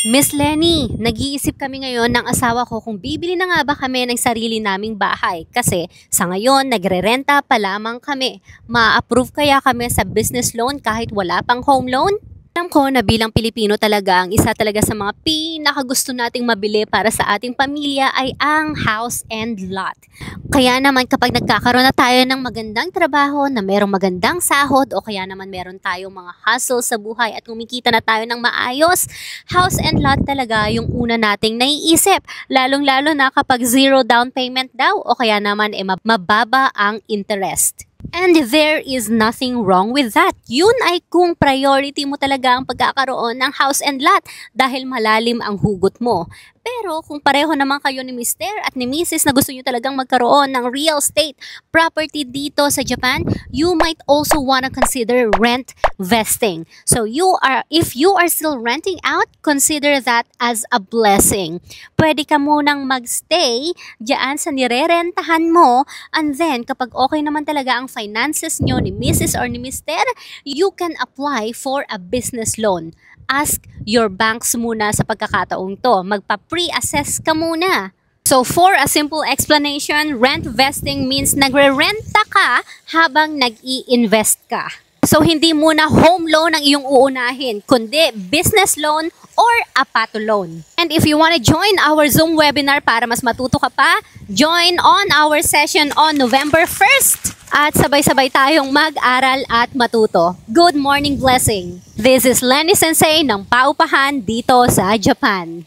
Miss Lenny, nag-iisip kami ngayon ng asawa ko kung bibili na nga ba kami ng sarili naming bahay kasi sa ngayon nagre-renta pa lamang kami. Ma-approve kaya kami sa business loan kahit wala pang home loan? Alam ko na bilang Pilipino talaga, ang isa talaga sa mga pinakagusto nating mabili para sa ating pamilya ay ang house and lot. Kaya naman kapag nagkakaroon na tayo ng magandang trabaho, na merong magandang sahod o kaya naman meron tayong mga hustle sa buhay at kumikita na tayo ng maayos, house and lot talaga yung una nating naiisip. Lalong-lalo na kapag zero down payment daw o kaya naman mababa ang interest. And there is nothing wrong with that. Yun ay kung priority mo talaga ang pagkakaroon ng house and lot dahil malalim ang hugot mo. Pero kung pareho naman kayo ni Mr. at ni Mrs. na gusto nyo talagang magkaroon ng real estate property dito sa Japan, you might also wanna consider rent vesting. So if you are still renting out, consider that as a blessing. Pwede ka munang magstay diyan sa nirerentahan mo, and then kapag okay naman talaga ang finances nyo ni Mrs. or ni Mr., you can apply for a business loan. Ask your banks muna sa pagkakataong to. Magpa-pre-assess ka muna. So for a simple explanation, rent vesting means nagre-renta ka habang nag-i-invest ka. So hindi muna home loan ang iyong uunahin, kundi business loan or apato loan. And if you want to join our Zoom webinar para mas matuto ka pa, join on our session on November 1st. At sabay-sabay tayong mag-aral at matuto. Good morning blessing! This is Lenny Sensei ng Paupahan dito sa Japan.